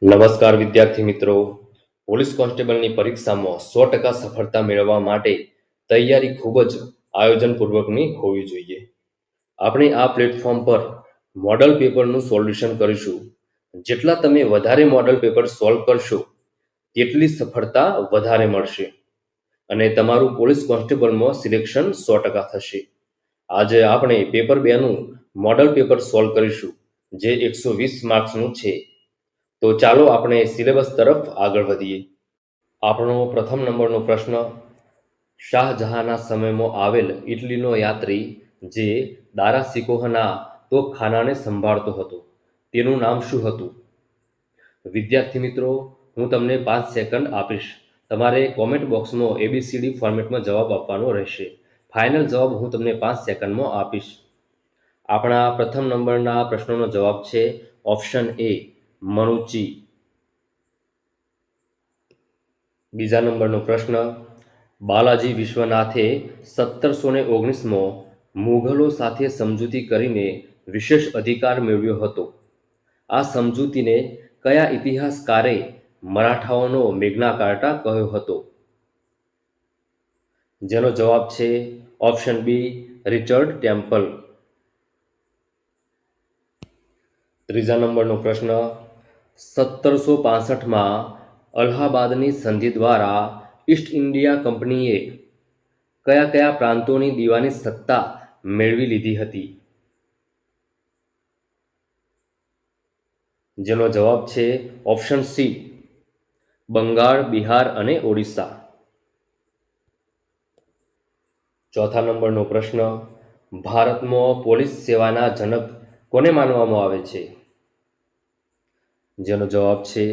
નમસ્કાર વિદ્યાર્થી મિત્રો. પોલીસ કોન્સ્ટેબલની પરીક્ષામાં 100% સફળતા મેળવવા માટે તૈયારી ખૂબ જ આયોજનપૂર્વકની હોવી જોઈએ. આપણે આ પ્લેટફોર્મ પર મોડલ પેપરનું સોલ્યુશન કરીશું. જેટલા તમે વધારે મોડલ પેપર સોલ્વ કરશો તેટલી સફળતા વધારે મળશે અને તમારું પોલીસ કોન્સ્ટેબલમાં સિલેક્શન 100% થશે. આજે આપણે પેપર 2નું મોડલ પેપર સોલ્વ કરીશું, જે 120 માર્ક્સનું છે. તો ચાલો આપણે સિલેબસ તરફ આગળ વધીએ. આપણો પ્રથમ નંબરનો પ્રશ્ન: શાહજહાંના સમયમાં આવેલ ઇટલીનો યાત્રી જે દારા સિકોહના તોપખાનાને સંભાળતો હતો તેનું નામ શું હતું? વિદ્યાર્થી મિત્રો, હું તમને 5 સેકન્ડ આપીશ. તમારે કોમેન્ટ બોક્સમાં ABCD ફોર્મેટમાં જવાબ આપવાનો રહેશે. ફાઇનલ જવાબ હું તમને 5 સેકન્ડમાં આપીશ. આપણા પ્રથમ નંબરના પ્રશ્નનો જવાબ છે ઓપ્શન એ, મનુચી. બીજા નંબરનો પ્રશ્ન: બાલાજી વિશ્વનાથે 1719માં મુઘલો સાથે સમજૂતી કરીને વિશેષ અધિકાર મેળવ્યો હતો. આ સમજૂતીને કયા ઇતિહાસકારે મરાઠાઓનો મેગ્ના કાર્ટા કહ્યો હતો? જેનો જવાબ છે ઓપ્શન બી, રિચર્ડ ટેમ્પલ. ત્રીજા નંબરનો પ્રશ્ન: 1765માં અલ્હાબાદની સંધિ દ્વારા ઈસ્ટ ઇન્ડિયા કંપનીએ કયા કયા પ્રાંતોની દીવાની સત્તા મેળવી લીધી હતી? જેનો જવાબ છે ઓપ્શન સી, બંગાળ, બિહાર અને ઓડિશા. ચોથા નંબરનો પ્રશ્ન: ભારતમાં પોલીસ સેવાના જનક કોને માનવામાં આવે છે? જેનો જવાબ છે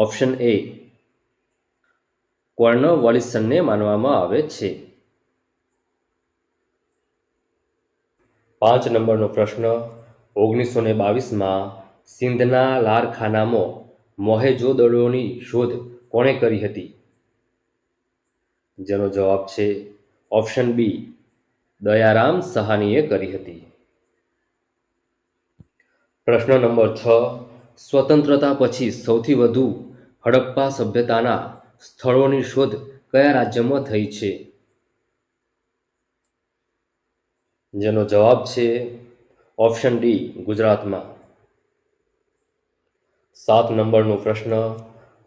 ઓપ્શન એ, કોર્નવોલિસને માનવામાં આવે છે. 5 નંબરનો પ્રશ્ન: 1922માં સિંધના લારખાનામાં મોહેંજો-દડોની શોધ કોણે કરી હતી? જેનો જવાબ છે ઓપ્શન બી, દયારામ સહાનીએ કરી હતી. પ્રશ્ન નંબર 6: સ્વતંત્રતા પછી સૌથી વધુ હડપ્પા સભ્યતાના સ્થળોની શોધ કયા રાજ્યમાં થઈ છે? જેનો જવાબ છે ઓપ્શન ડી, ગુજરાતમાં. 7 નંબરનો પ્રશ્ન: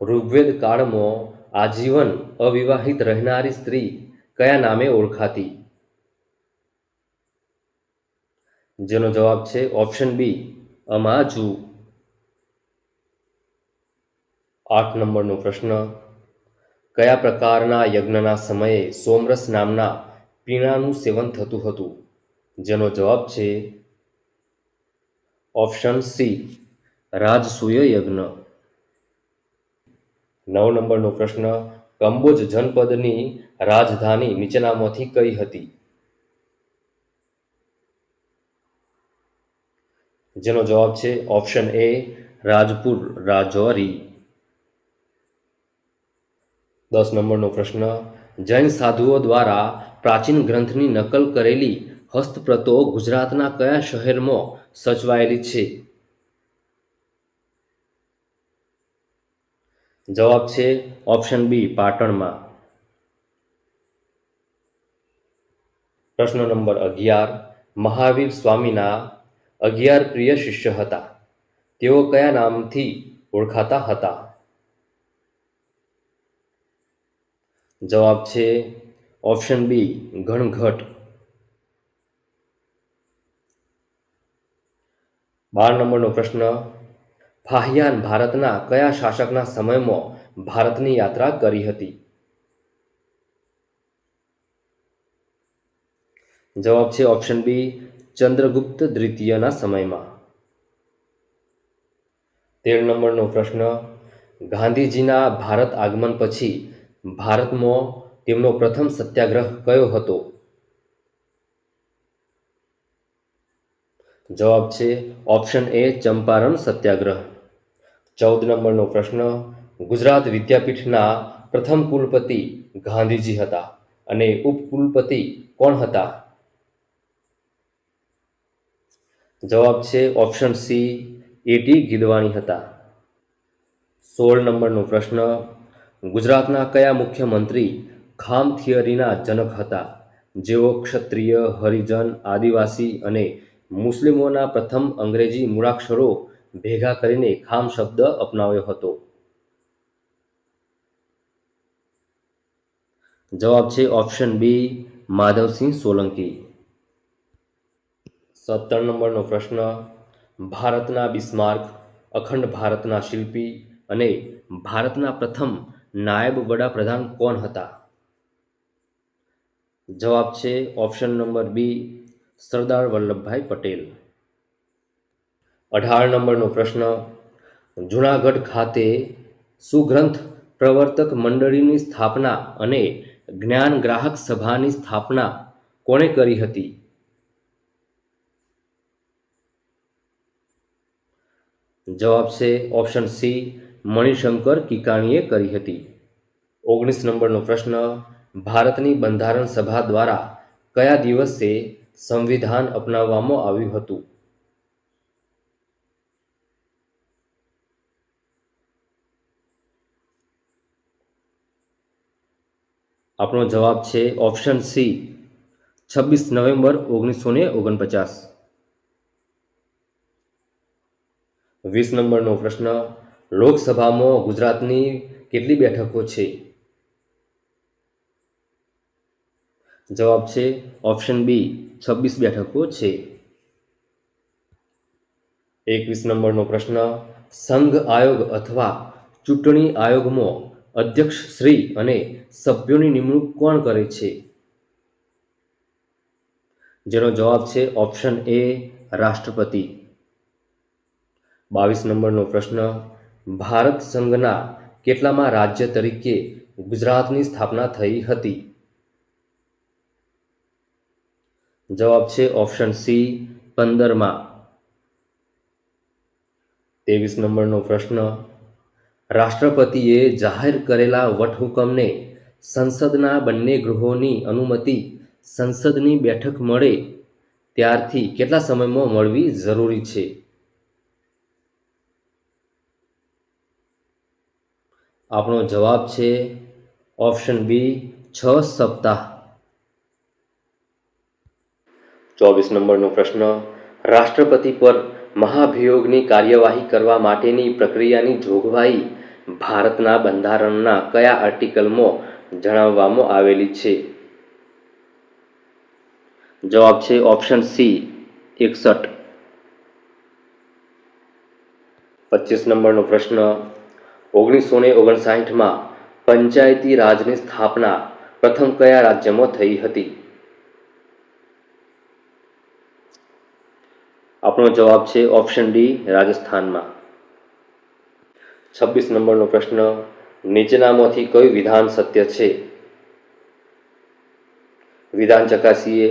ઋગ્વેદ કાળમાં આજીવન અવિવાહિત રહેનારી સ્ત્રી કયા નામે ઓળખાતી? જેનો જવાબ છે ઓપ્શન બી, અમાજુ. 8 નંબરનો પ્રશ્ન: કયા પ્રકારના યજ્ઞના સમયે સોમરસ નામના પીણાનું સેવન થતું હતું? જેનો જવાબ છે ઓપ્શન સી, રાજસૂય યજ્ઞ. 9 નંબરનો પ્રશ્ન: કંબોજ જનપદની રાજધાની નીચેનામાંથી કઈ હતી? જેનો જવાબ છે ઓપ્શન એ, રાજપુર, રાજૌરી. 10 નંબરનો પ્રશ્ન: જૈન સાધુઓ દ્વારા પ્રાચીન ગ્રંથની નકલ કરેલી હસ્તપ્રતો ગુજરાતના કયા શહેરમાં સચવાયેલી છે? જવાબ છે ઓપ્શન બી, પાટણમાં. પ્રશ્ન નંબર 11: મહાવીર સ્વામીના 11 પ્રિય શિષ્ય હતા. તેઓ કયા નામથી ઓળખાતા હતા? જવાબ છે ઓપ્શન બી, ઘણઘટ. 12 નંબરનો પ્રશ્ન: ફાહિયાન ભારતના કયા શાસકના સમયમાં ભારતની યાત્રા કરી હતી? જવાબ છે ઓપ્શન બી, ચંદ્રગુપ્ત દ્વિતીયના સમયમાં. 13 નંબરનો પ્રશ્ન: ગાંધીજીના ભારત આગમન પછી ભારતમાં તેમનો પ્રથમ સત્યાગ્રહ કયો હતો? જવાબ છે ઓપ્શન એ, ચંપારણ સત્યાગ્રહ. 14 નંબરનો પ્રશ્ન: ગુજરાત વિદ્યાપીઠના પ્રથમ કુલપતિ ગાંધીજી હતા અને ઉપકુલપતિ કોણ હતા? જવાબ છે ઓપ્શન સી, એટી ગિલવાણી હતા. 16 નંબરનો પ્રશ્ન, ગુજરાતના કયા મુખ્યમંત્રી ખામ થિયરીના જનક હતા, જેઓ ક્ષત્રિય, હરિજન, આદિવાસી અને મુસ્લિમોના પ્રથમ અંગ્રેજી મૂળાક્ષરો ભેગા કરીને ખામ શબ્દ અપનાવ્યો હતો? જવાબ છે ઓપ્શન બી, માધવસિંહ સોલંકી. 17 નંબરનો પ્રશ્ન, ભારતના બિસ્માર્ક, અખંડ ભારતના શિલ્પી અને ભારતના પ્રથમ નાયબ વડાપ્રધાન કોણ હતા? જવાબ છે option number B, Sardar Vallabhbhai Patel. 18 નંબરનો પ્રશ્ન, જૂનાગઢ ખાતે સુગ્રંથ પ્રવર્તક મંડળીની સ્થાપના અને જ્ઞાન ગ્રાહક સભાની સ્થાપના કોણે કરી હતી? જવાબ છે ઓપ્શન સી, મણિશંકર કિકાણીએ કરી હતી. 19 નંબરનો પ્રશ્ન, ભારતની બંધારણ સભા દ્વારા કયા દિવસે સંવિધાન અપનાવવામાં આવ્યું હતું? આપણો જવાબ છે ઓપ્શન સી, 26 નવેમ્બર 1949. 20 નંબરનો પ્રશ્ન, લોકસભામાં ગુજરાતની કેટલી બેઠકો છે? જવાબ છે ઓપ્શન બી, 26 બેઠકો છે. 21 નંબરનો પ્રશ્ન, સંઘ આયોગ અથવા ચૂંટણી આયોગમાં અધ્યક્ષ શ્રી અને સભ્યોની નિમણૂક કોણ કરે છે? જેનો જવાબ છે ઓપ્શન એ, રાષ્ટ્રપતિ. 22 નંબરનો પ્રશ્ન, ભારત સંઘના કેટલામા રાજ્ય તરીકે ગુજરાતની સ્થાપના થઈ હતી? જવાબ છે ઓપ્શન સી, 15મા. 23 નંબરનો પ્રશ્ન, રાષ્ટ્રપતિએ જાહેર કરેલા વટહુકમને સંસદના બંને ગૃહોની અનુમતિ સંસદની બેઠક મળે ત્યારથી કેટલા સમયમાં મળવી જરૂરી છે? આપણો જવાબ છે ઓપ્શન બી, 6 સપ્તાહ. 24 નંબરનો પ્રશ્ન, રાષ્ટ્રપતિ પર મહાભિયોગની કાર્યવાહી કરવા માટેની પ્રક્રિયાની જોગવાઈ ભારતના બંધારણના કયા આર્ટિકલમાં જણાવવામાં આવેલી છે? જવાબ છે ઓપ્શન સી, 61. 25 નંબરનો પ્રશ્ન, 1959માં પંચાયતી રાજની સ્થાપના પ્રથમ કયા રાજ્યમાં થઈ હતી? આપણો જવાબ છે ઓપ્શન ડી, રાજસ્થાનમાં. 26 નંબરનો પ્રશ્ન, નીચેનામાંથી કયું વિધાન સત્ય છે? વિધાન ચકાસીએ.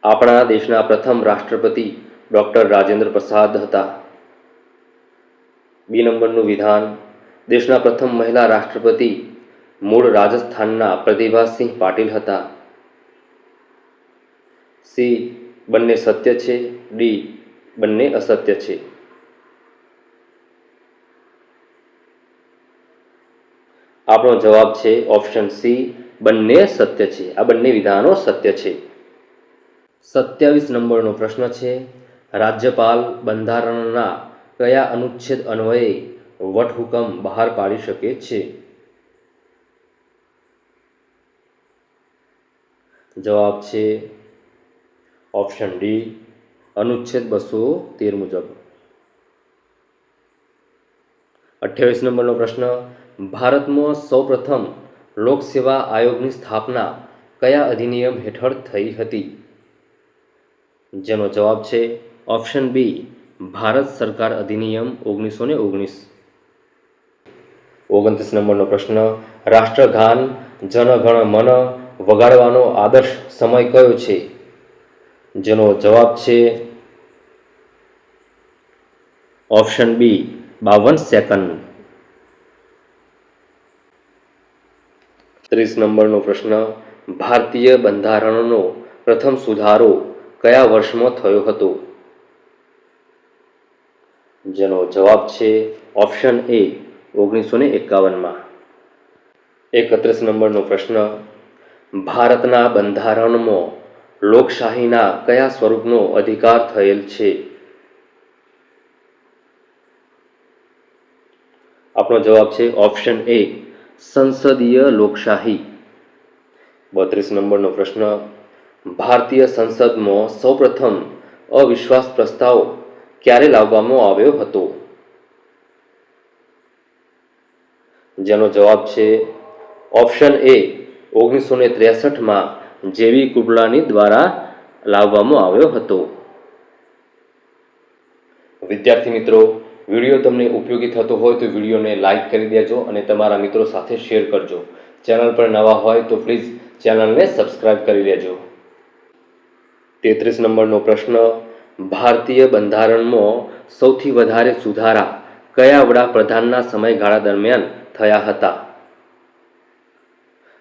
આપણા દેશના પ્રથમ રાષ્ટ્રપતિ ડૉક્ટર રાજેન્દ્ર પ્રસાદ હતા. બી નંબરનું વિધાન, દેશના પ્રથમ મહિલા રાષ્ટ્રપતિ મૂળ રાજસ્થાનના પ્રતિભાસિંહ પાટીલ હતા. સી, બંને સત્ય છે. ડી, બંને અસત્ય છે. આપણો જવાબ છે ઓપ્શન સી, બંને સત્ય છે. આ બંને વિધાનો સત્ય છે. 27 નંબરનો પ્રશ્ન છે, રાજ્યપાલ બંધારણના કયા અનુચ્છેદ અન્વયે વટહુકમ બહાર પાડી શકે છે? જવાબ છે ઓપ્શન ડી, અનુચ્છેદ 213 મુજબ. 28 નંબરનો પ્રશ્ન, ભારતમાં સૌપ્રથમ લોકસેવા આયોગની સ્થાપના કયા અધિનિયમ હેઠળ થઈ હતી? જેનો જવાબ છે ઓપ્શન બી, ભારત સરકાર અધિનિયમ 1919. 29 નંબરનો પ્રશ્ન, રાષ્ટ્રગાન જન ગણ મન વગાડવાનો આદર્શ સમય કયો છે? જેનો જવાબ છે ઓપ્શન બી, 52 સેકન્ડ. 30 નંબરનો પ્રશ્ન, ભારતીય બંધારણનો પ્રથમ સુધારો કયા વર્ષમાં થયો હતો? જેનો જવાબ છે ઓપ્શન એ, 1951માં। 31 નંબરનો પ્રશ્ન, ભારતના બંધારણમાં લોકશાહીના કયા સ્વરૂપનો અધિકાર થયેલ છે? આપણો જવાબ છે ઓપ્શન એ, સંસદીય લોકશાહી। 32 નંબરનો પ્રશ્ન, ભારતીય સંસદમાં સૌપ્રથમ અવિશ્વાસ પ્રસ્તાવ ક્યારે લાવવામાં આવ્યો હતો? જેનો જવાબ છે ઓપ્શન એ, 1963માં જેવી કૃપલાની દ્વારા લાવવામાં આવ્યો હતો। વિદ્યાર્થી મિત્રો, વિડીયો તમને ઉપયોગી થતો હોય તો વિડીયોને લાઇક કરી દેજો અને તમારા મિત્રો સાથે શેર કરજો। ચેનલ પર નવા હોય તો પ્લીઝ ચેનલને સબસ્ક્રાઇબ કરી લેજો। 33 નંબરનો પ્રશ્ન, ભારતીય બંધારણમાં સૌથી વધારે સુધારા કયા વડાપ્રધાનના સમયગાળા દરમિયાન થયા હતા?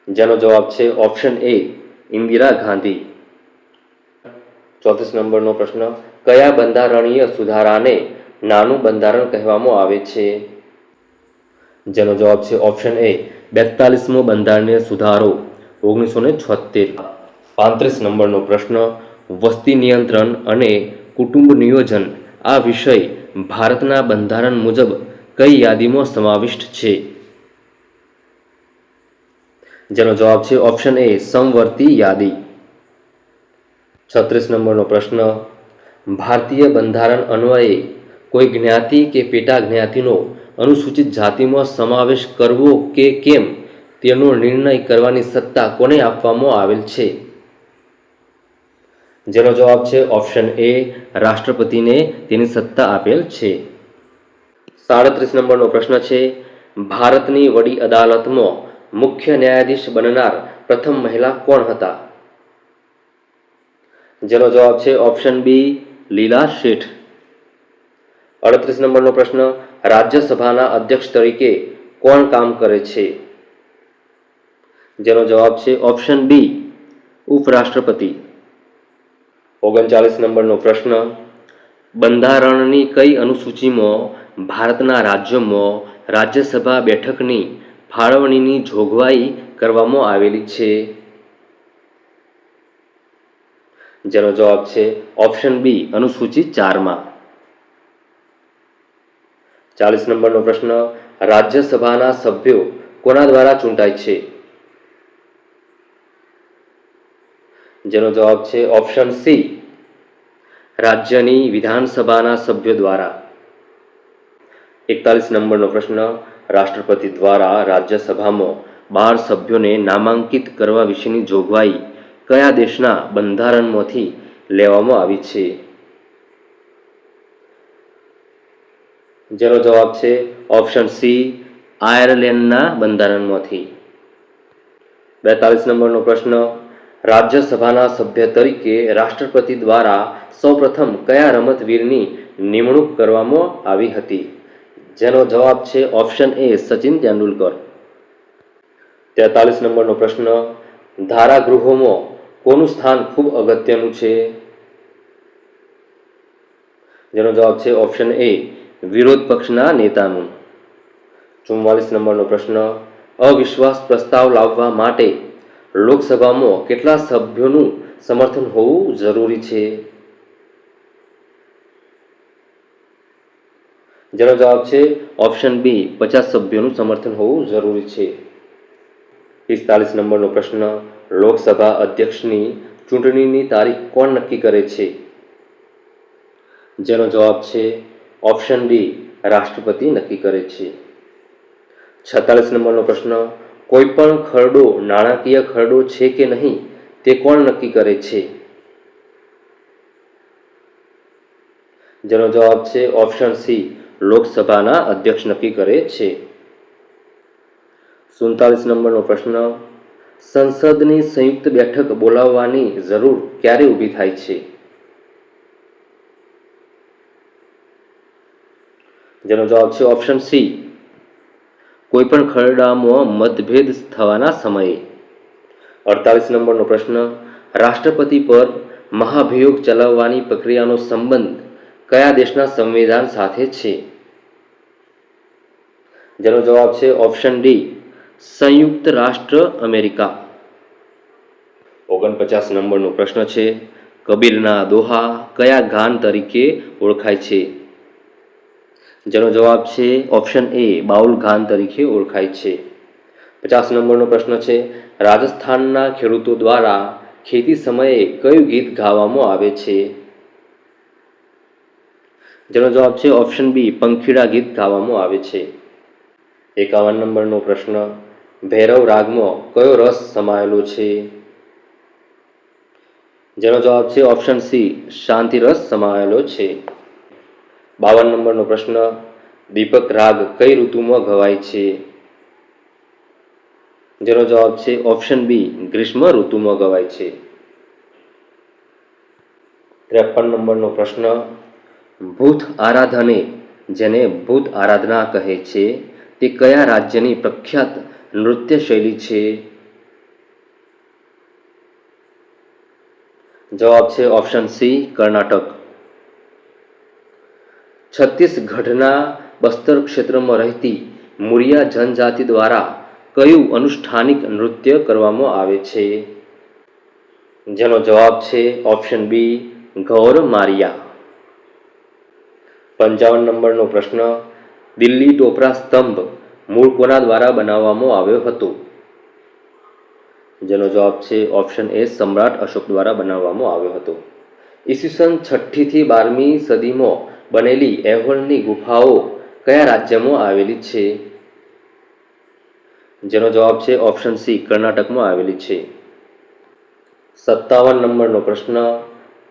જેનો જવાબ છે ઓપ્શન એ, ઇન્દિરા ગાંધી। 34 નંબરનો પ્રશ્ન, કયા બંધારણીય સુધારાને નાનું બંધારણ કહેવામાં આવે છે? જેનો જવાબ છે ઓપ્શન એ, 42મો બંધારણીય સુધારો 1976। 35 નંબરનો પ્રશ્ન, વસ્તી નિયંત્રણ અને કુટુંબ નિયોજન આ વિષય ભારતના બંધારણ મુજબ કઈ યાદીમાં સમાવિષ્ટ છે? જેનો જવાબ છે ઓપ્શન એ, સમવર્તી યાદી। 36 નંબરનો પ્રશ્ન, ભારતીય બંધારણ અન્વયે કોઈ જ્ઞાતિ કે પેટા જ્ઞાતિનો અનુસૂચિત જાતિમાં સમાવેશ કરવો કે કેમ તેનો નિર્ણય કરવાની સત્તા કોને આપવામાં આવેલ છે? જેનો જવાબ છે ઓપ્શન એ, રાષ્ટ્રપતિને તેની સત્તા આપેલ છે। 37 નંબરનો પ્રશ્ન છે, ભારતની વડી અદાલતમાં મુખ્ય ન્યાયાધીશ બનનાર પ્રથમ મહિલા કોણ હતા? જેનો જવાબ છે ઓપ્શન બી, લીલા શેઠ। 38 નંબરનો પ્રશ્ન, રાજ્યસભાના અધ્યક્ષ તરીકે કોણ કામ કરે છે? જેનો જવાબ છે ઓપ્શન બી, ઉપરાષ્ટ્રપતિ। 39 નંબરનો પ્રશ્ન, બંધારણની કઈ અનુસૂચિમાં ભારતના રાજ્યોમાં રાજ્યસભા બેઠકની ફાળવણીની જોગવાઈ કરવામાં આવેલી છે? જેનો જવાબ છે ઓપ્શન બી, અનુસૂચિ 4માં। 40 નંબરનો પ્રશ્ન, રાજ્યસભાના સભ્યો કોના દ્વારા ચૂંટાય છે? જેનો જવાબ છે ઓપ્શન સી, રાજ્યની વિધાનસભાના સભ્યો દ્વારા। 41 નંબરનો પ્રશ્ન, રાષ્ટ્રપતિ દ્વારા રાજ્યસભામાં 12 સભ્યોને નામાંકિત કરવા વિશેની જોગવાઈ કયા દેશના બંધારણમાંથી લેવામાં આવી છે? જેનો જવાબ છે ઓપ્શન સી, આયર્લેન્ડના બંધારણમાંથી। 42 નંબરનો પ્રશ્ન, રાજ્યસભાના સભ્ય તરીકે રાષ્ટ્રપતિ દ્વારા સૌપ્રથમ કયા રમતવીરની નિમણૂક કરવામાં આવી હતી? જેનો જવાબ છે ઓપ્શન એ, સચિન તેંડુલકર। 43 નંબરનો પ્રશ્ન, ધારાગૃહોમાં કોનું સ્થાન ખૂબ અગત્યનું છે? જેનો જવાબ છે ઓપ્શન એ, વિરોધ પક્ષના નેતાનું। 44 નંબરનો પ્રશ્ન, અવિશ્વાસ પ્રસ્તાવ લાવવા માટે લોકસભામાં કેટલા સભ્યોનું સમર્થન હોવું જરૂરી છે? જેનો જવાબ છે ઓપ્શન બી, 50 સભ્યોનું સમર્થન હોવું જરૂરી છે। 45 નંબરનો પ્રશ્ન, લોકસભા અધ્યક્ષની ચૂંટણીની તારીખ કોણ નક્કી કરે છે? જેનો જવાબ છે ઓપ્શન ડી, રાષ્ટ્રપતિ નક્કી કરે છે। 46 નંબરનો પ્રશ્ન, કોઈ પણ ખરડો નાણાકીય ખરડો છે કે નહીં તે કોણ નક્કી કરે છે? જેનો જવાબ છે ઓપ્શન સી, લોકસભાના અધ્યક્ષ નક્કી કરે છે। 47 નંબરનો પ્રશ્ન, સંસદની સંયુક્ત બેઠક બોલાવવાની જરૂર ક્યારે ઊભી થાય છે? જેનો જવાબ છે ઓપ્શન સી, કોઈપણ ખરડામાં મતભેદ થવાના સમયે। 48 નંબરનો પ્રશ્ન, રાષ્ટ્રપતિ પર મહાભિયોગ ચલાવવાની પ્રક્રિયાનો સંબંધ કયા દેશના સંવિધાન સાથે છે? જેનો જવાબ છે ઓપ્શન ડી સંયુક્ત રાષ્ટ્ર અમેરિકા. 49 નંબરનો પ્રશ્ન છે, કબીરના દોહા કયા ગાન તરીકે ઓળખાય છે? જેનો જવાબ છે ઓપ્શન એ બાઉલ ગાન તરીકે ઓળખાય છે. 50 નંબરનો પ્રશ્ન છે, રાજસ્થાનના ખેડૂતો દ્વારા ખેતી સમયે કયું ગીત ગાવામાં આવે છે? જેનો જવાબ છે ઓપ્શન બી પંખીડા ગીત ગાવામાં આવે છે. 51 નંબરનો પ્રશ્ન, ભૈરવ રાગમાં કયો રસ સમાયેલો છે? જેનો જવાબ છે ઓપ્શન સી શાંતિ રસ સમાયેલો છે. 52 નંબરનો પ્રશ્ન, દીપક રાગ કઈ ઋતુમાં ગવાય છે? જેનો જવાબ છે ઓપ્શન બી ગ્રીષ્મ ઋતુમાં ગવાય છે. 53 નંબરનો પ્રશ્ન, ભૂત આરાધને જેને ભૂત આરાધના કહે છે તે કયા રાજ્યની પ્રખ્યાત નૃત્ય શૈલી છે? જવાબ છે ઓપ્શન સી કર્ણાટક. છત્તીસગઢના બસ્તર ક્ષેત્રમાં રહેતી મુરિયા જનજાતિ દ્વારા કયું અનુષ્ઠાનિક નૃત્ય કરવામાં આવે છે? જેનો જવાબ છે ઓપ્શન બી ગૌર મારિયા. 55 નંબરનો પ્રશ્ન, દિલ્હી ટોપરા સ્તંભ મૂળ કોના દ્વારા બનાવવામાં આવ્યો હતો? જેનો જવાબ છે ઓપ્શન એ સમ્રાટ અશોક દ્વારા બનાવવામાં આવ્યો હતો. ઈસવીસન 6ઠ્ઠી થી 12મી સદીમાં બનેલી એહોલની ગુફાઓ કયા રાજ્યમાં આવેલી છે? જેનો જવાબ છે ઓપ્શન સી કર્ણાટકમાં આવેલી છે. 57 નંબરનો પ્રશ્ન,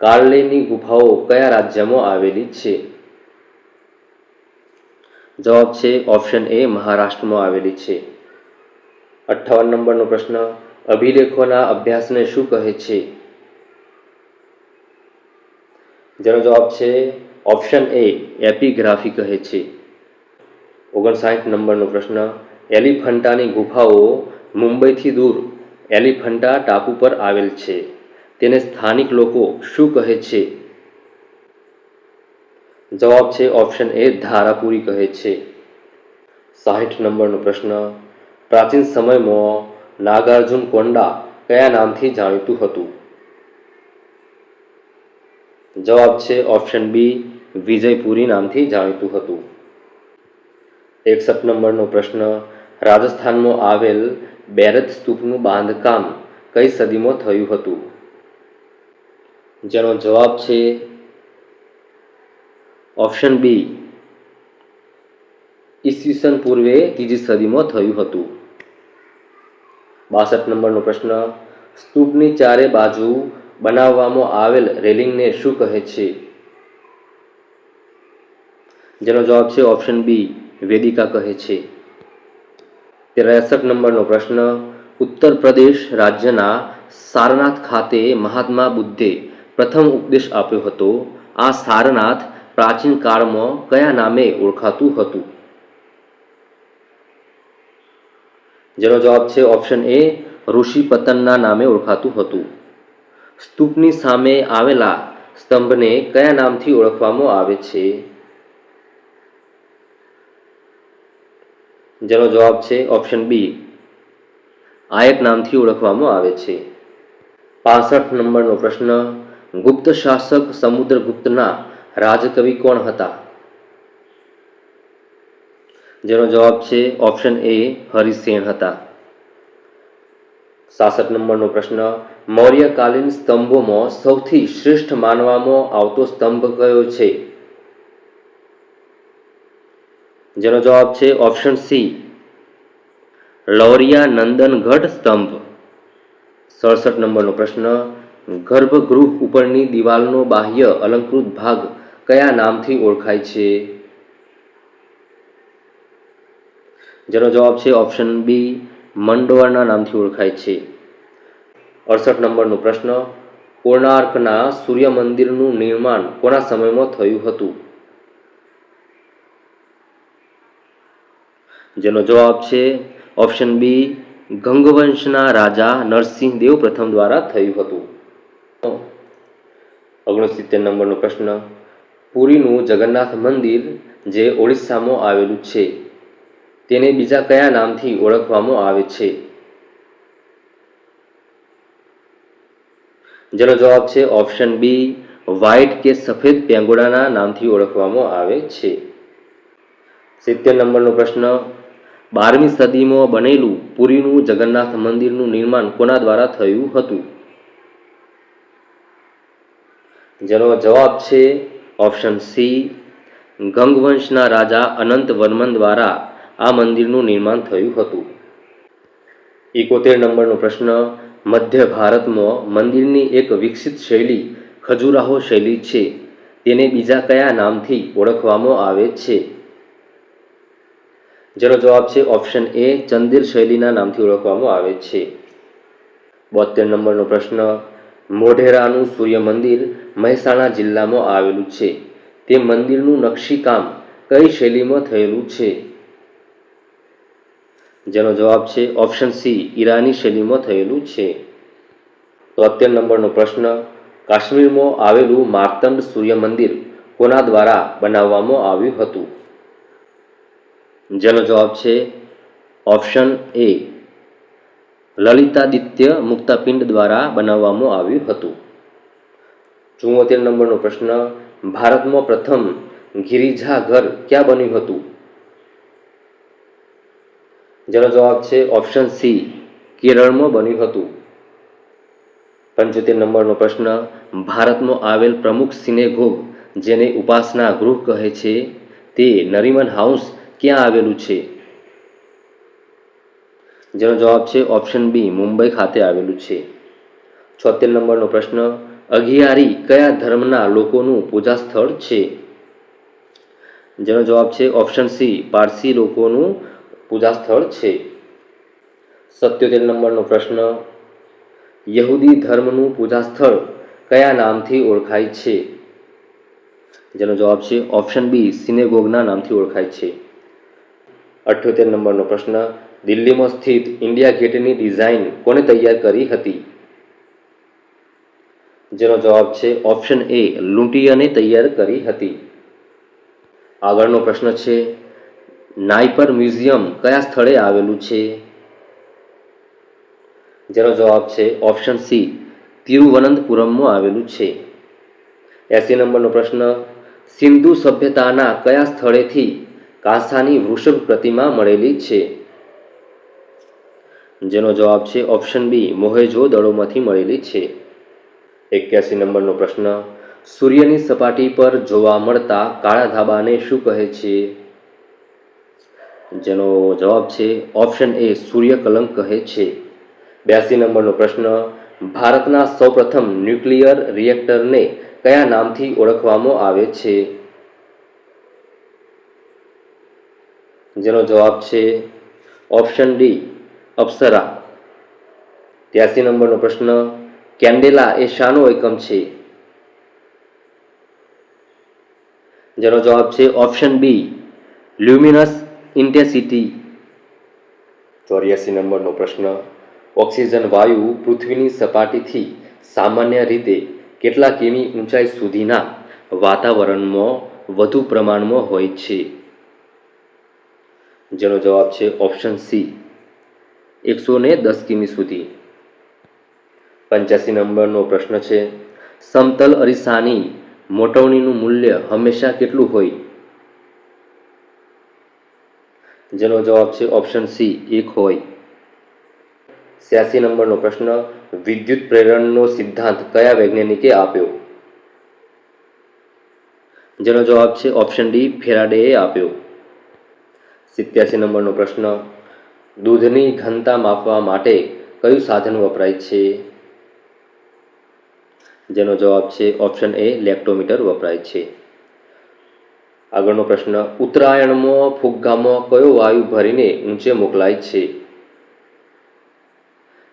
કાર્લેની ગુફાઓ કયા રાજ્યમાં આવેલી છે? જવાબ છે ઓપ્શન એ મહારાષ્ટ્રમાં આવેલી છે. 58 નંબરનો પ્રશ્ન, અભિલેખોના અભ્યાસને શું કહે છે? જેનો જવાબ છે ઓપ્શન એ એપિગ્રાફી કહે છે. 59 નંબરનો પ્રશ્ન, એલિફન્ટાની ગુફાઓ મુંબઈથી દૂર એલિફન્ટા ટાપુ પર આવેલ છે, તેને સ્થાનિક લોકો શું કહે છે? જવાબ છે ઓપ્શન એ ધારાપુરી કહે છે. 60 નંબરનો પ્રશ્ન, પ્રાચીન સમયમાં નાગાર્જુન કોંડા કયા નામથી જાણીતું હતું? જવાબ છે ઓપ્શન બી વિજયપુરી નામથી જાણીતું હતું. 61 નંબરનો પ્રશ્ન, રાજસ્થાનમાં આવેલ બેરત સ્તૂપનું બાંધકામ કઈ સદીમાં થયું હતું? જેનો જવાબ છે ઓપ્શન બી ઈસવીસન પૂર્વે 3જી સદીમાં થયું હતું. 62 નંબરનો પ્રશ્ન, સ્તૂપની ચારે બાજુ બનાવવામાં આવેલ રેલિંગને શું કહે છે? જેનો જવાબ છે ઓપ્શન બી વેદિકા કહે છે. 63 નંબરનો પ્રશ્ન, ઉત્તર પ્રદેશ રાજ્યના સારનાથ ખાતે મહાત્મા બુદ્ધે પ્રથમ ઉપદેશ આપ્યો હતો. આ સારનાથ પ્રાચીન કાળમાં કયા નામે ઓળખાતું હતું? જેનો જવાબ છે ઓપ્શન એ ઋષિપતનના નામે ઓળખાતું હતું. સ્તૂપની સામે આવેલા સ્તંભને કયા નામથી ઓળખવામાં આવે છે? જેનો જવાબ છે ઓપ્શન બી આયક નામથી ઓળખવામાં આવે છે. 65 નંબરનો પ્રશ્ન, ગુપ્ત શાસક સમુદ્રગુપ્તના રાજકવિ કોણ હતા? જેનો જવાબ છે ઓપ્શન એ હરિસેન હતા. 66 નંબરનો પ્રશ્ન, મૌર્યકાલીન સ્તંભોમાં સૌથી શ્રેષ્ઠ માનવામાં આવતો સ્તંભ કયો છે? જેનો જવાબ છે ઓપ્શન સી લૌરિયા નંદનગઢ સ્તંભ. 67 નંબરનો પ્રશ્ન, ગર્ભગૃહ ઉપરની દિવાલનો બાહ્ય અલંકૃત ભાગ કયા નામથી ઓળખાય છે? જેનો જવાબ છે ઓપ્શન બી મંડોરના નામથી ઓળખાય છે. 68 નંબરનો પ્રશ્ન, કોણાર્કના સૂર્ય મંદિરનું નિર્માણ કોના સમયમાં થયું હતું? જેનો જવાબ છે ઓપ્શન બી ગંગવંશના રાજા નરસિંહ દેવ પ્રથમ દ્વારા થયું હતું. 69 નંબરનો પ્રશ્ન, પુરીનું જગન્નાથ મંદિર જે ઓડિશામાં આવેલું છે તેને બીજા કયા નામથી ઓળખવામાં આવે છે? જેનો જવાબ છે ઓપ્શન બી, વ્હાઇટ કે સફેદ પેંગોડાના નામથી ઓળખવામાં આવે છે. 70 નંબરનો પ્રશ્ન, 12મી સદીમાં બનેલું પુરીનું જગન્નાથ મંદિરનું નિર્માણ કોના દ્વારા થયું હતું? જેનો જવાબ છે ઓપ્શન સી, ગંગવંશના રાજા અનંત વર્મન દ્વારા આ મંદિરનું નિર્માણ થયું હતું. 71 નંબરનો પ્રશ્ન, મધ્ય ભારતમાં મંદિરની એક વિકસિત શૈલી ખજુરાહો શૈલી છે, તેને બીજા કયા નામથી ઓળખવામાં આવે છે? જેનો જવાબ છે ઓપ્શન એ, ચંદેર શૈલીના નામથી ઓળખવામાં આવે છે. 72 નંબરનો પ્રશ્ન, મોઢેરાનું સૂર્ય મંદિર મહેસાણા જિલ્લામાં આવેલું છે, તે મંદિરનું નકશીકામ કઈ શૈલીમાં થયેલું છે? જેનો જવાબ છે ઓપ્શન સી, ઈરાની શૈલીમાં થયેલું છે. 73 નંબરનો પ્રશ્ન, કાશ્મીરમાં આવેલું માર્તંડ સૂર્ય મંદિર કોના દ્વારા બનાવવામાં આવ્યું હતું? જેનો જવાબ છે ઓપ્શન એ, લલિતાદિત્ય મુક્તાપિંડ દ્વારા બનાવવામાં આવ્યું હતું. 74 નંબરનો પ્રશ્ન, ભારતમાં પ્રથમ ગિરિજા ઘર ક્યાં બન્યું હતું? જેનો જવાબ છે ઓપ્શન સી, કેરળમાં બન્યું હતું. 75 નંબરનો પ્રશ્ન, ભારતમાં આવેલ પ્રમુખ સિનેગોગ જેને ઉપાસના ગૃહ કહે છે, તે નરીમન હાઉસ ક્યાં આવેલું છે? જેનો જવાબ છે ઓપ્શન બી, મુંબઈ ખાતે આવેલું છે. 76 નંબરનો પ્રશ્ન, અગિયારી કયા ધર્મના લોકોનું પૂજા સ્થળ છે? જેનો જવાબ છે ઓપ્શન સી, પારસી લોકોનું પૂજા સ્થળ છે. 77 નંબરનો પ્રશ્ન, યહૂદી ધર્મનું પૂજા સ્થળ કયા નામથી ઓળખાય છે? જેનો જવાબ છે ઓપ્શન બી, સિનેગોગના નામથી ઓળખાય છે. 78 નંબરનો પ્રશ્ન, દિલ્હીમાં સ્થિત ઇન્ડિયા ગેટની ડિઝાઇન કોણે તૈયાર કરી હતી? જેનો જવાબ છે ઓપ્શન એ, લુંટિયને તૈયાર કરી હતી. આગળનો પ્રશ્ન છે, નાઇપર મ્યુઝિયમ કયા સ્થળે આવેલું છે? જેનો જવાબ છે ઓપ્શન સી, તિરુવનંતપુરમમાં આવેલું છે. 80 નંબરનો પ્રશ્ન, સિંધુ સભ્યતાના કયા સ્થળેથી કાંસાની વૃષભ પ્રતિમા મળેલી છે? જેનો જવાબ છે ઓપ્શન બી, મોહેજો દડોમાંથી મળેલી છે. 81 નંબરનો પ્રશ્ન, સૂર્યની સપાટી પર જોવા મળતા કાળા ધાબાને શું કહે છે? જેનો જવાબ છે ઓપ્શન એ, સૂર્યકલંક કહે છે. 82 નંબરનો પ્રશ્ન, ભારતના સૌપ્રથમ ન્યુક્લિયર રિએક્ટરને કયા નામથી ઓળખવામાં આવે છે? જેનો જવાબ છે ઓપ્શન ડી, અપ્સરા. 83 નંબરનો પ્રશ્ન, કેન્ડેલા એ શાનો એકમ છે? જેનો જવાબ છે ઓપ્શન બી, લ્યુમિનસ ઇન્ટેન્સિટી. 84 નંબરનો પ્રશ્ન, ઓક્સિજન વાયુ પૃથ્વીની સપાટીથી સામાન્ય રીતે કેટલા કિમી ઊંચાઈ સુધીના વાતાવરણમાં વધુ પ્રમાણમાં હોય છે? જેનો જવાબ છે ઓપ્શન સી, 110 કિમી સુધી. 85 નંબરનો પ્રશ્ન છે, સમતલ અરીસાની મોટવણીનું મૂલ્ય હંમેશા કેટલું હોય? જેનો જવાબ છે ઓપ્શન સી, 1 હોય. 86 નંબરનો પ્રશ્ન, વિદ્યુત પ્રેરણનો સિદ્ધાંત કયા વૈજ્ઞાનિકે આપ્યો? જેનો જવાબ છે ઓપ્શન ડી, ફેરાડેએ આપ્યો. 87 નંબરનો પ્રશ્ન, દૂધની ઘનતા માપવા માટે કયું સાધન વપરાય છે? જેનો જવાબ છે ઓપ્શન એ, લેક્ટોમીટર વપરાય છે. આગળનો પ્રશ્ન, ઉત્તરાયણમાં ફુગ્ગામાં કયો વાયુ ભરીને ઊંચે મોકલાય છે?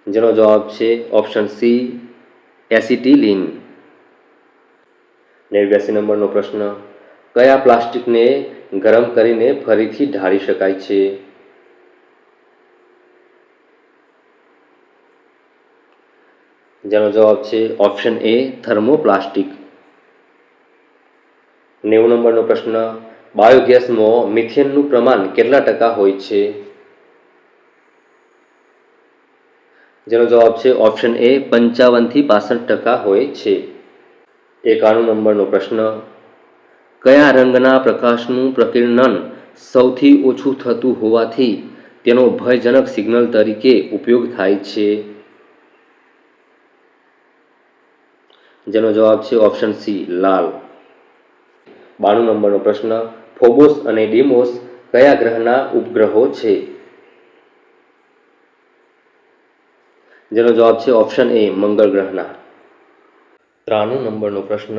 જેનો જવાબ છે ઓપ્શન સી, એસિટિલીન. 89 નંબરનો પ્રશ્ન, કયા પ્લાસ્ટિકને ગરમ કરીને ફરીથી ઢાળી શકાય છે? જેનો જવાબ છે ઓપ્શન એ, થર્મોપ્લાસ્ટિક. 90 નંબરનો પ્રશ્ન, બાયોગેસમાં મિથેનનું પ્રમાણ કેટલા ટકા હોય છે? જેનો જવાબ છે ઓપ્શન એ 55 થી 65% હોય છે. 91 નંબરનો પ્રશ્ન, કયા રંગના પ્રકાશનું પ્રકિરણન સૌથી ઓછું થતું હોવાથી તેનો ભયજનક સિગ્નલ તરીકે ઉપયોગ થાય છે? જેનો જવાબ છે ઓપ્શન સી લાલ. 92 નંબરનો પ્રશ્ન, ફોબોસ અને ડીમોસ કયા ગ્રહના ઉપગ્રહો છે? જેનો જવાબ છે ઓપ્શન એ મંગળ ગ્રહના. 93 નંબરનો પ્રશ્ન,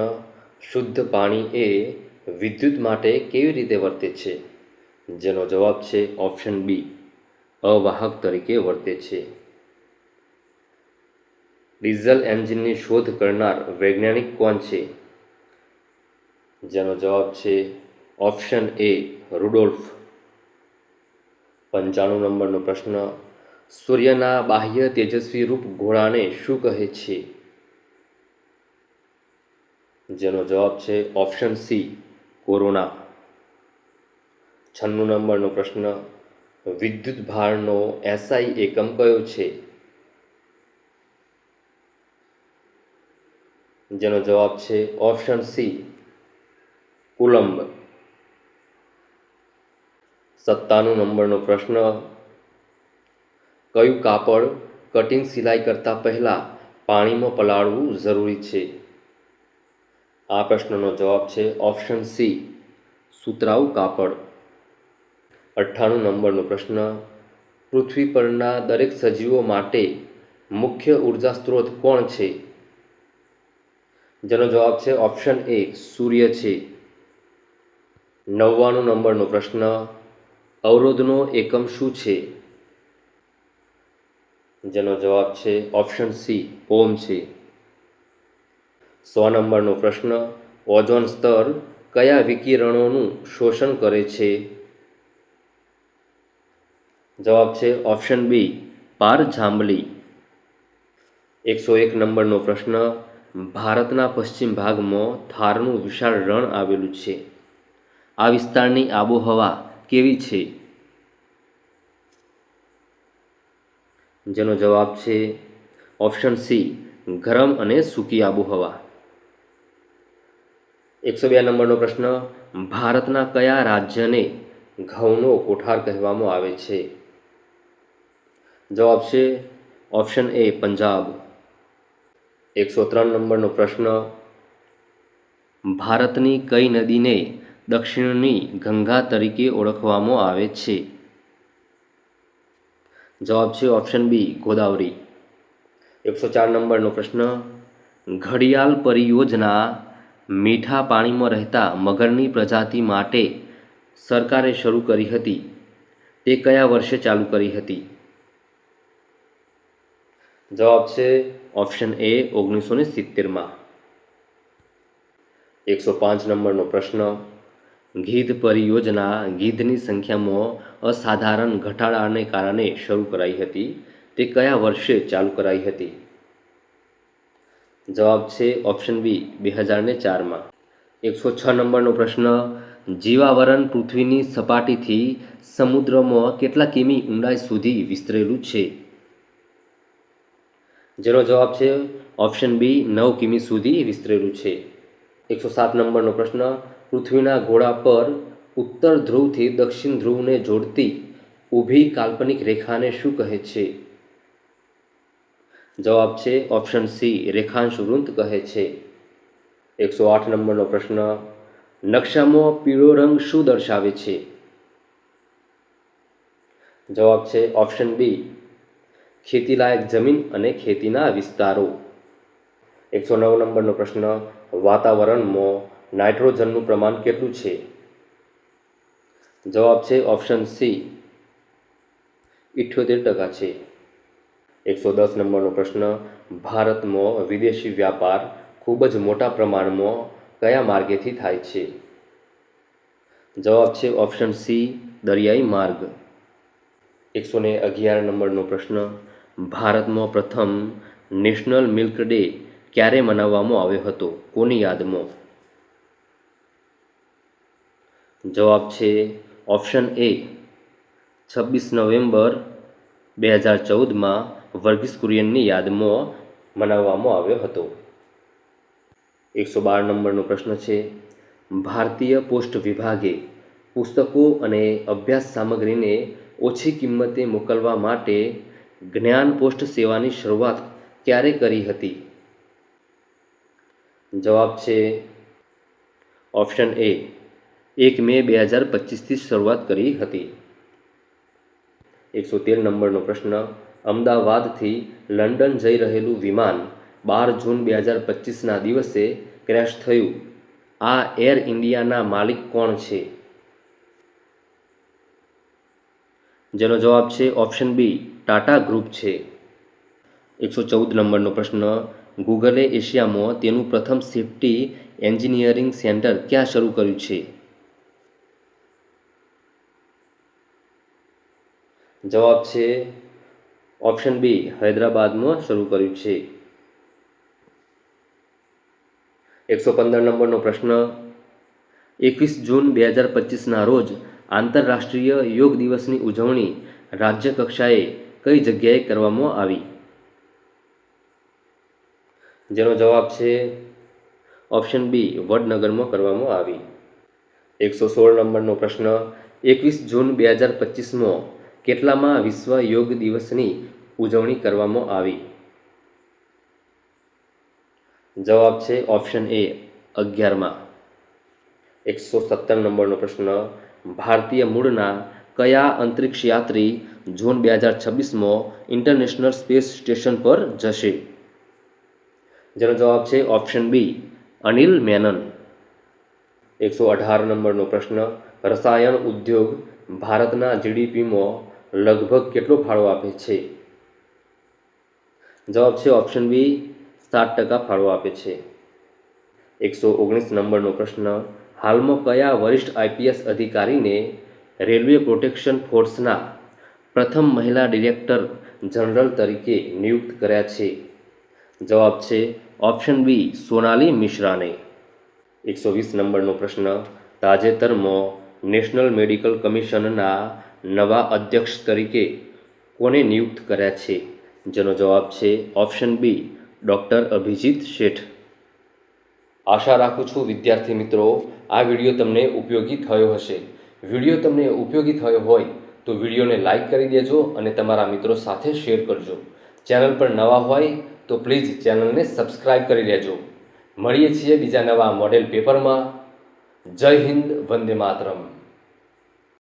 શુદ્ધ પાણી એ વિદ્યુત માટે કેવી રીતે વર્તે છે? જેનો જવાબ છે ઓપ્શન બી અવાહક તરીકે વર્તે છે. ડીઝલ એન્જિનની શોધ કરનાર વૈજ્ઞાનિક કોણ છે? જેનો જવાબ છે ઓપ્શન એ રુડોલ્ફ. 95 નંબરનો પ્રશ્ન, સૂર્યના બાહ્ય તેજસ્વી રૂપ ગોળાને શું કહે છે? જેનો જવાબ છે ઓપ્શન સી કોરોના. 96 નંબરનો પ્રશ્ન, વિદ્યુત ભારનો એસઆઈ એકમ કયો છે? જેનો જવાબ છે ઓપ્શન સી કુલંબ. 97 નંબરનો પ્રશ્ન, કયું કાપડ કટિંગ સિલાઈ કરતા પહેલા પાણીમાં પલાળવું જરૂરી છે? આ પ્રશ્નનો જવાબ છે ઓપ્શન સી સુતરાઉ કાપડ. 98 નંબરનો પ્રશ્ન, પૃથ્વી પરના દરેક સજીવો માટે મુખ્ય ઉર્જા સ્ત્રોત કોણ છે? જેનો જવાબ છે ઓપ્શન એ સૂર્ય છે. 99 નંબરનો પ્રશ્ન, અવરોધનો એકમ શું છે? જેનો જવાબ છે ઓપ્શન સી ઓમ છે. 100 નંબરનો પ્રશ્ન, ઓઝોન સ્તર કયા વિકિરણોનું શોષણ કરે છે? જવાબ છે ઓપ્શન બી પારજાંબલી. 101 નંબરનો પ્રશ્ન, ભારતના પશ્ચિમ ભાગમાં થારનું વિશાળ રણ આવેલું છે. આ વિસ્તારની આબોહવા કેવી છે? જેનો જવાબ છે ઓપ્શન સી ગરમ અને સૂકી આબોહવા. 102 નંબરનો પ્રશ્ન, ભારતના કયા રાજ્યને ઘઉંનો કોઠાર કહેવામાં આવે છે? જવાબ છે ઓપ્શન એ પંજાબ. 103 નંબરનો પ્રશ્ન, ભારતની કઈ નદીને દક્ષિણની ગંગા તરીકે ઓળખવામાં આવે છે? જવાબ છે ઓપ્શન બી ગોદાવરી. 104 નંબરનો પ્રશ્ન, ઘડિયાળ પરિયોજના મીઠા પાણીમાં રહેતા મગરની પ્રજાતિ માટે સરકારે શરૂ કરી હતી. તે કયા વર્ષે ચાલુ કરી હતી? જવાબ છે ઓપ્શન એ 1970માં. 105 નંબરનો પ્રશ્ન, ગીધ પરિયોજના ગીધની સંખ્યામાં અસાધારણ ઘટાડાને કારણે શરૂ કરાઈ હતી. તે કયા વર્ષે ચાલુ કરાઈ હતી? જવાબ છે ઓપ્શન બી 2004માં. 106 નંબરનો પ્રશ્ન, જીવાવરણ પૃથ્વીની સપાટીથી સમુદ્રમાં કેટલા કિમી ઊંડાઈ સુધી વિસ્તરેલું છે? જેનો જવાબ છે ઓપ્શન બી 9 કિમી સુધી વિસ્તરેલું છે. 107 નંબરનો પ્રશ્ન, પૃથ્વીના ગોળા પર ઉત્તર ધ્રુવથી દક્ષિણ ધ્રુવને જોડતી ઊભી કાલ્પનિક રેખાને શું કહે છે? જવાબ છે ઓપ્શન સી રેખાંશ વૃત્ત કહે છે. 108 નંબરનો પ્રશ્ન, નકશામાં પીળો રંગ શું દર્શાવે છે? જવાબ છે ઓપ્શન બી ખેતીલાયક જમીન અને ખેતીના વિસ્તારો. 109 નંબરનો પ્રશ્ન, વાતાવરણમાં નાઇટ્રોજનનું પ્રમાણ કેટલું છે? જવાબ છે ઓપ્શન સી 78% છે. 110 નંબરનો પ્રશ્ન, ભારતમાં વિદેશી વ્યાપાર ખૂબ જ મોટા પ્રમાણમાં કયા માર્ગેથી થાય છે? જવાબ છે ઓપ્શન સી દરિયાઈ માર્ગ. 111 નંબરનો પ્રશ્ન, ભારતમાં પ્રથમ નેશનલ મિલ્ક ડે ક્યારે મનાવવામાં આવ્યો હતો? કોની યાદમાં? જવાબ છે ઓપ્શન એ 26 નવેમ્બર 2014માં વર્ગીસ કુરિયનની યાદમાં મનાવવામાં આવ્યો હતો। 112 નંબરનો પ્રશ્ન છે, ભારતીય પોસ્ટ વિભાગે પુસ્તકો અને અભ્યાસ સામગ્રીને ઓછી કિંમતે મોકલવા માટે જ્ઞાન પોસ્ટ સેવાની શરૂઆત ક્યારે કરી હતી? જવાબ છે ઓપ્શન એ 1 મે 2025થી શરૂઆત કરી હતી। 113 નંબરનો પ્રશ્ન, અમદાવાદથી લંડન જઈ રહેલું વિમાન 12 જૂન 2025ના દિવસે ક્રેશ થયું। આ એર ઇન્ડિયાના માલિક કોણ છે? જેનો જવાબ છે ઓપ્શન બી ટાટા ગ્રુપ છે। 114 નંબરનો પ્રશ્ન, ગૂગલે એશિયામાં તેનું પ્રથમ સેફ્ટી એન્જિનિયરિંગ સેન્ટર ક્યાં શરૂ કર્યું છે? જવાબ છે ઓપ્શન બી હૈદરાબાદમાં શરૂ કર્યું છે। 115 નંબરનો પ્રશ્ન, 21 જૂન 2025ના રોજ આંતરરાષ્ટ્રીય યોગ દિવસની ઉજવણી રાજ્ય કક્ષાએ કઈ જગ્યાએ કરવામાં આવી? જેનો જવાબ છે ઓપ્શન બી વડનગરમાં કરવામાં આવી। 116 નંબરનો પ્રશ્ન, 21 જૂન 2025માં કેટલામાં વિશ્વ યોગ દિવસની ઉજવણી કરવામાં આવી? જવાબ છે ઓપ્શન એ 11માં। 117 નંબરનો પ્રશ્ન, ભારતીય મૂળના કયા અંતરિક્ષ યાત્રી જૂન 2026માં ઇન્ટરનેશનલ સ્પેસ સ્ટેશન પર જશે? જેનો જવાબ છે ઓપ્શન બી અનિલ મેનન। 118 નંબરનો પ્રશ્ન, રસાયણ ઉદ્યોગ ભારતના જીડીપીમાં લગભગ કેટલો ફાળો આપે છે? જવાબ છે ઓપ્શન બી 7% ફાળો આપે છે। 119 નંબરનો પ્રશ્ન, હાલમાં કયા વરિષ્ઠ આઈપીએસ અધિકારીને રેલવે પ્રોટેક્શન ફોર્સના પ્રથમ મહિલા ડિરેક્ટર જનરલ તરીકે નિયુક્ત કર્યા છે? જવાબ છે ઓપ્શન બી સોનાલી મિશ્રાને। 120 નંબરનો પ્રશ્ન, તાજેતરમાં નેશનલ મેડિકલ કમિશનના નવા અધ્યક્ષ તરીકે કોને નિયુક્ત કર્યા છે? જેનો જવાબ છે ઓપ્શન બી ડૉક્ટર અભિજીત શેઠ। આશા રાખું છું વિદ્યાર્થી મિત્રો આ વિડીયો તમને ઉપયોગી થયો હશે। વિડીયો તમને ઉપયોગી થયો હોય તો વિડીયોને લાઈક કરી દેજો અને તમારા મિત્રો સાથે શેર કરજો। ચેનલ પર નવા હોય તો પ્લીઝ ચેનલને સબસ્ક્રાઈબ કરી લેજો। મળીએ છીએ બીજા નવા મોડેલ પેપરમાં। જય હિન્દ, વંદે માતરમ।